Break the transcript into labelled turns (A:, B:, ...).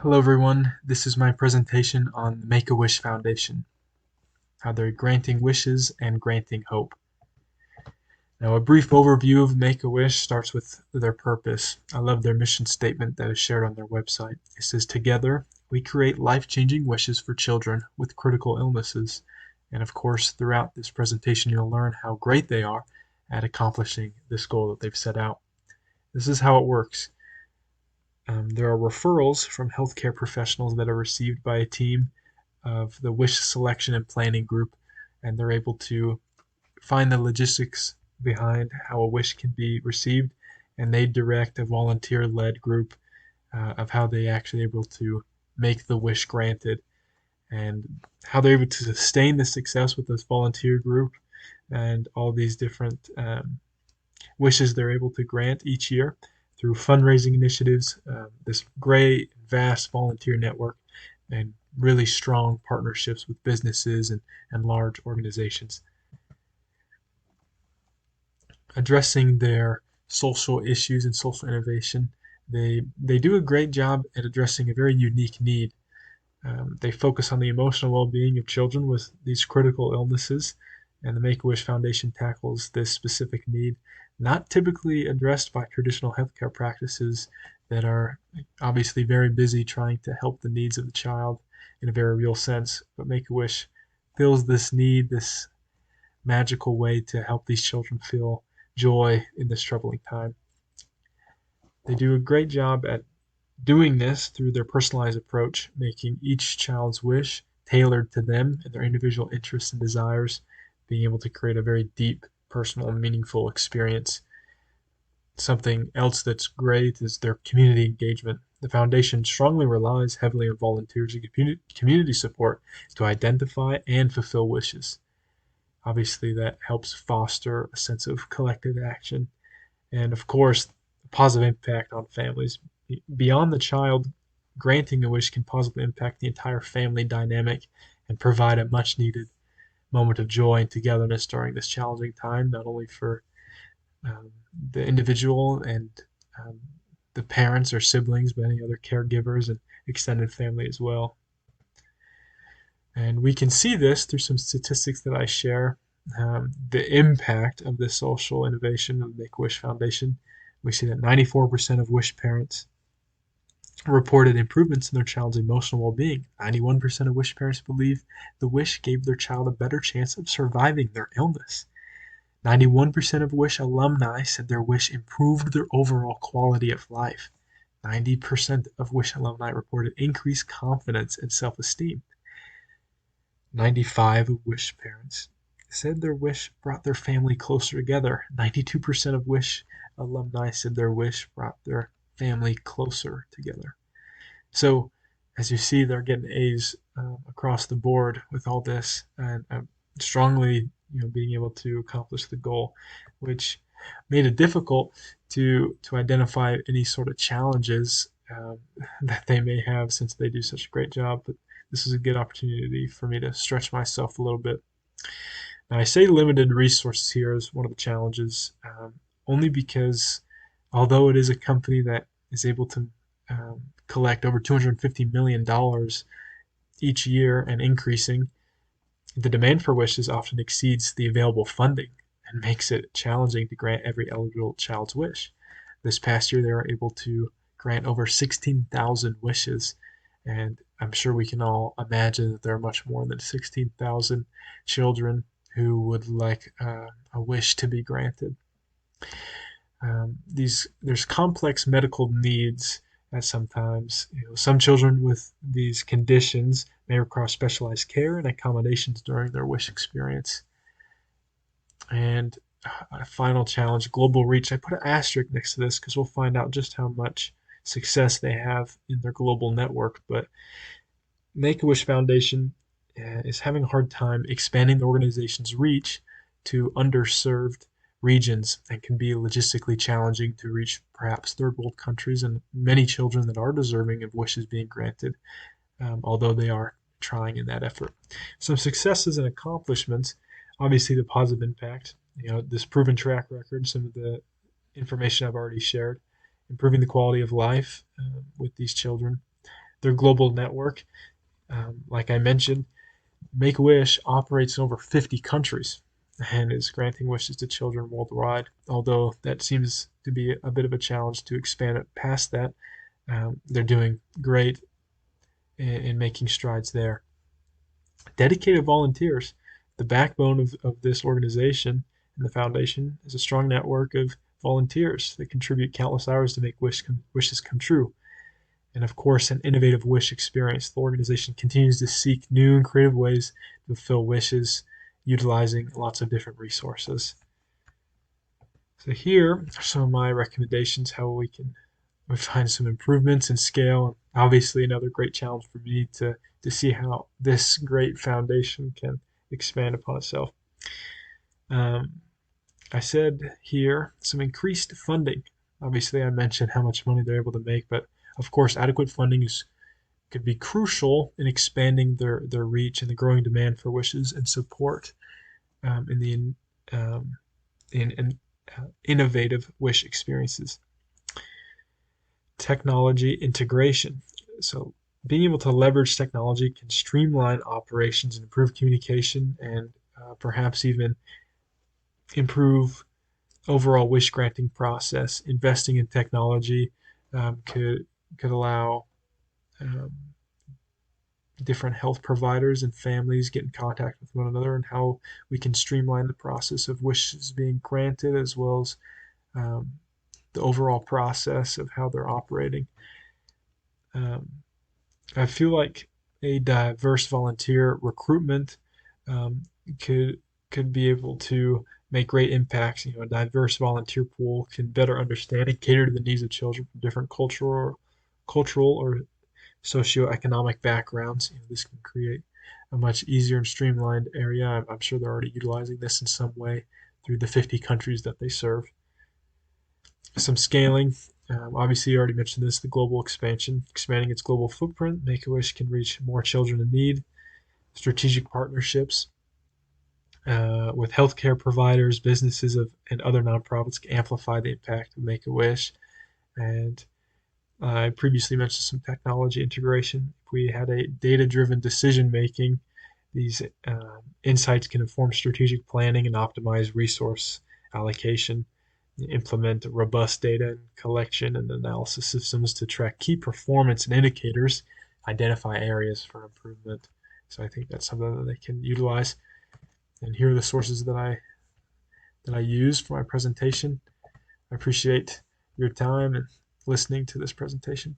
A: Hello everyone, this is my presentation on the Make-A-Wish Foundation, how they're granting wishes and granting hope. Now a brief overview of Make-A-Wish starts with their purpose. I love their mission statement that is shared on their website. It says, "Together, we create life-changing wishes for children with critical illnesses." And of course, throughout this presentation you'll learn how great they are at accomplishing this goal that they've set out. This is how it works. There are referrals from healthcare professionals that are received by a team of the wish selection and planning group, and they're able to find the logistics behind how a wish can be received, and they direct a volunteer-led group of how they actually able to make the wish granted and how they're able to sustain the success with this volunteer group and all these different wishes they're able to grant each year through fundraising initiatives, this great, vast volunteer network, and really strong partnerships with businesses and large organizations. Addressing their social issues and social innovation, they do a great job at addressing a very unique need. They focus on the emotional well-being of children with these critical illnesses, and the Make-A-Wish Foundation tackles this specific need, not typically addressed by traditional healthcare practices that are obviously very busy trying to help the needs of the child in a very real sense. But Make-A-Wish fills this need, this magical way to help these children feel joy in this troubling time. They do a great job at doing this through their personalized approach, making each child's wish tailored to them and their individual interests and desires, being able to create a very deep, personal, and meaningful experience. Something else that's great is their community engagement. The foundation strongly relies heavily on volunteers and community support to identify and fulfill wishes. Obviously, that helps foster a sense of collective action. And of course, a positive impact on families. Beyond the child, granting a wish can positively impact the entire family dynamic and provide a much needed moment of joy and togetherness during this challenging time, not only for the individual and um, the parents or siblings, but any other caregivers and extended family as well. And we can see this through some statistics that I share. The impact of this social innovation of the Make-A-Wish Foundation. We see that 94% of Wish parents reported improvements in their child's emotional well-being. 91% of Wish parents believe the wish gave their child a better chance of surviving their illness. 91% of Wish alumni said their wish improved their overall quality of life. 90% of Wish alumni reported increased confidence and self-esteem. 95 of Wish parents said their wish brought their family closer together. 92% of Wish alumni said their wish brought their family closer together. So, as you see, they're getting A's across the board with all this, and strongly, being able to accomplish the goal, which made it difficult to identify any sort of challenges that they may have since they do such a great job. But this is a good opportunity for me to stretch myself a little bit. Now, I say limited resources here is one of the challenges, only because although it is a company that is able to collect over $250 million each year and increasing, the demand for wishes often exceeds the available funding and makes it challenging to grant every eligible child's wish. This past year, they were able to grant over 16,000 wishes, and I'm sure we can all imagine that there are much more than 16,000 children who would like a wish to be granted. There's complex medical needs that sometimes, some children with these conditions may require specialized care and accommodations during their wish experience. And a final challenge, global reach. I put an asterisk next to this because we'll find out just how much success they have in their global network. But Make-A-Wish Foundation is having a hard time expanding the organization's reach to underserved regions and can be logistically challenging to reach perhaps third world countries and many children that are deserving of wishes being granted, although they are trying in that effort. Some successes and accomplishments, obviously the positive impact, this proven track record, some of the information I've already shared, improving the quality of life with these children, their global network. Like I mentioned, Make-A-Wish operates in over 50 countries and is granting wishes to children worldwide, although that seems to be a bit of a challenge to expand it past that. They're doing great in making strides there. Dedicated volunteers. The backbone of this organization and the foundation is a strong network of volunteers that contribute countless hours to make wishes come true. And of course, an innovative wish experience. The organization continues to seek new and creative ways to fulfill wishes, utilizing lots of different resources. So here are some of my recommendations how we can find some improvements in scale. Obviously, another great challenge for me to see how this great foundation can expand upon itself. Um, I said here some increased funding. Obviously, I mentioned how much money they're able to make, but of course, adequate funding could be crucial in expanding their reach and the growing demand for wishes and support in the um, in innovative wish experiences. Technology integration. So being able to leverage technology can streamline operations and improve communication and perhaps even improve overall wish granting process. Investing in technology could allow um, different health providers and families get in contact with one another, and how we can streamline the process of wishes being granted, as well as um, the overall process of how they're operating. Um, I feel like a diverse volunteer recruitment um, could could be able to make great impacts. A diverse volunteer pool can better understand and cater to the needs of children from different cultural or socioeconomic backgrounds. This can create a much easier and streamlined area. I'm sure they're already utilizing this in some way through the 50 countries that they serve. Some scaling. Obviously, you already mentioned this, the global expansion. Expanding its global footprint, Make-A-Wish can reach more children in need. Strategic partnerships with healthcare providers, businesses, and other nonprofits can amplify the impact of Make-A-Wish. And I previously mentioned some technology integration. If we had a data-driven decision making, these insights can inform strategic planning and optimize resource allocation, implement robust data collection and analysis systems to track key performance and indicators, identify areas for improvement. So I think that's something that they can utilize. And here are the sources that I use for my presentation. I appreciate your time and listening to this presentation.